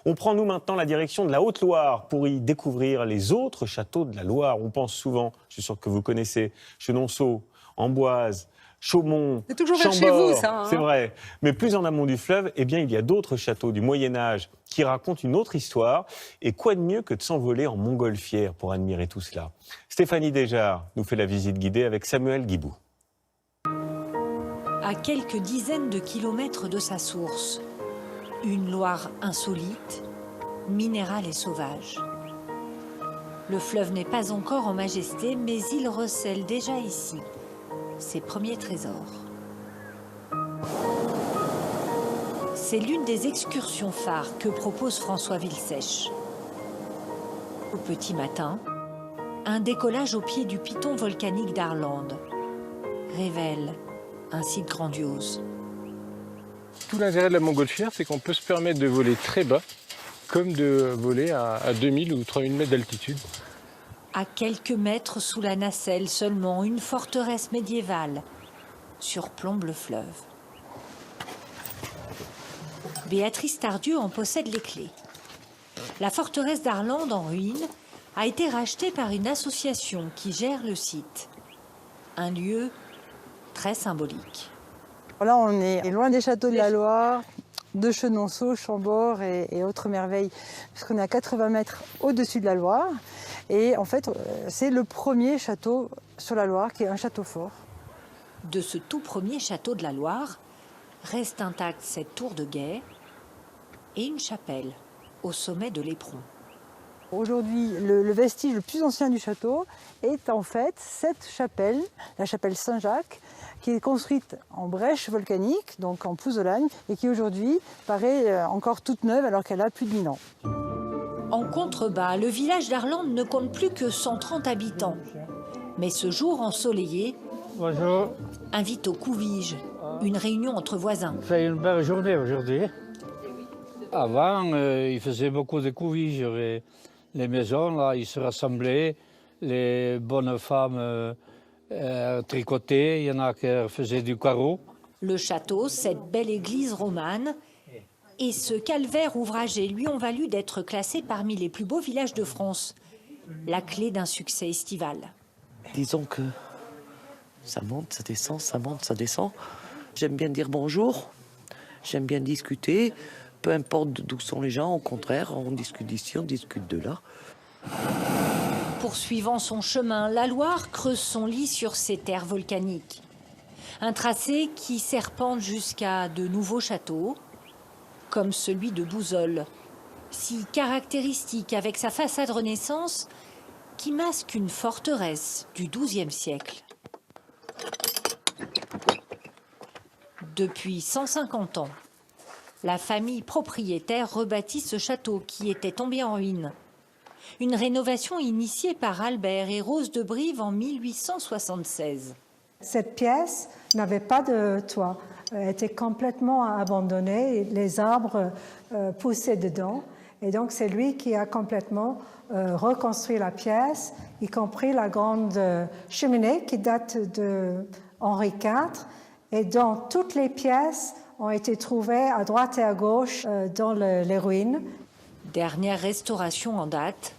On prend nous maintenant la direction de la Haute-Loire pour y découvrir les autres châteaux de la Loire. On pense souvent, je suis sûr que vous connaissez, Chenonceau, Amboise, Chaumont, C'est toujours vers Chambord, chez vous, ça, hein. c'est vrai. Mais plus en amont du fleuve, eh bien, il y a d'autres châteaux du Moyen-Âge qui racontent une autre histoire. Et quoi de mieux que de s'envoler en montgolfière pour admirer tout cela? Stéphanie Desjard nous fait la visite guidée avec Samuel Guibou. À quelques dizaines de kilomètres de sa source, une Loire insolite, minérale et sauvage. Le fleuve n'est pas encore en majesté, mais il recèle déjà ici ses premiers trésors. C'est l'une des excursions phares que propose François Villesèche. Au petit matin, un décollage au pied du piton volcanique d'Arlande révèle un site grandiose. Tout l'intérêt de la montgolfière, c'est qu'on peut se permettre de voler très bas, comme de voler à 2000 ou 3000 mètres d'altitude. À quelques mètres sous la nacelle seulement, une forteresse médiévale surplombe le fleuve. Béatrice Tardieu en possède les clés. La forteresse d'Arlande en ruine a été rachetée par une association qui gère le site. Un lieu très symbolique. Là, on est loin des châteaux de la Loire, de Chenonceau, Chambord et autres merveilles, puisqu'on est à 80 mètres au-dessus de la Loire. Et en fait, c'est le premier château sur la Loire qui est un château fort. De ce tout premier château de la Loire, reste intacte cette tour de guet et une chapelle au sommet de l'éperon. Aujourd'hui, le vestige le plus ancien du château est en fait cette chapelle, la chapelle Saint-Jacques, qui est construite en brèche volcanique, donc en pouzzolane, et qui aujourd'hui paraît encore toute neuve alors qu'elle a plus de 1000 ans. En contrebas, le village d'Arlande ne compte plus que 130 habitants. Mais ce jour ensoleillé Bonjour. invite au couvige, une réunion entre voisins. C'est une belle journée aujourd'hui. Avant, il faisait beaucoup de couviges. Les maisons, là, ils se rassemblaient. Les bonnes femmes tricotaient. Il y en a qui faisaient du carreau. Le château, cette belle église romane, et ce calvaire ouvragé lui ont valu d'être classé parmi les plus beaux villages de France. La clé d'un succès estival. Disons que ça monte, ça descend, ça monte, ça descend. J'aime bien dire bonjour, j'aime bien discuter. Peu importe d'où sont les gens, au contraire, on discute d'ici, on discute de là. Poursuivant son chemin, la Loire creuse son lit sur ces terres volcaniques. Un tracé qui serpente jusqu'à de nouveaux châteaux, comme celui de Bouzols, si caractéristique avec sa façade Renaissance qui masque une forteresse du XIIe siècle. Depuis 150 ans, la famille propriétaire rebâtit ce château qui était tombé en ruine. Une rénovation initiée par Albert et Rose de Brive en 1876. Cette pièce n'avait pas de toit, elle était complètement abandonnée, les arbres poussaient dedans. Et donc c'est lui qui a complètement reconstruit la pièce, y compris la grande cheminée qui date de Henri IV, et dont toutes les pièces ont été trouvées à droite et à gauche dans les ruines. Dernière restauration en date,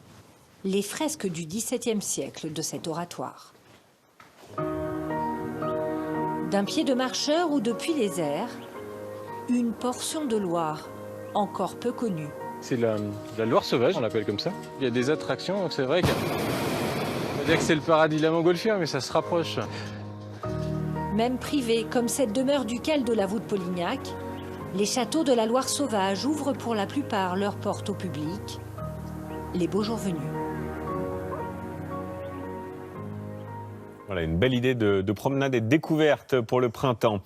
les fresques du XVIIe siècle de cet oratoire. D'un pied de marcheur ou depuis les airs, une portion de Loire encore peu connue. C'est la Loire sauvage, on l'appelle comme ça. Il y a des attractions, donc c'est vrai qu'on va dire que c'est le paradis de la montgolfière, mais ça se rapproche. Même privés, comme cette demeure ducale de la Voûte Polignac, les châteaux de la Loire sauvage ouvrent pour la plupart leurs portes au public, les beaux jours venus. Voilà une belle idée de promenade et de découverte pour le printemps.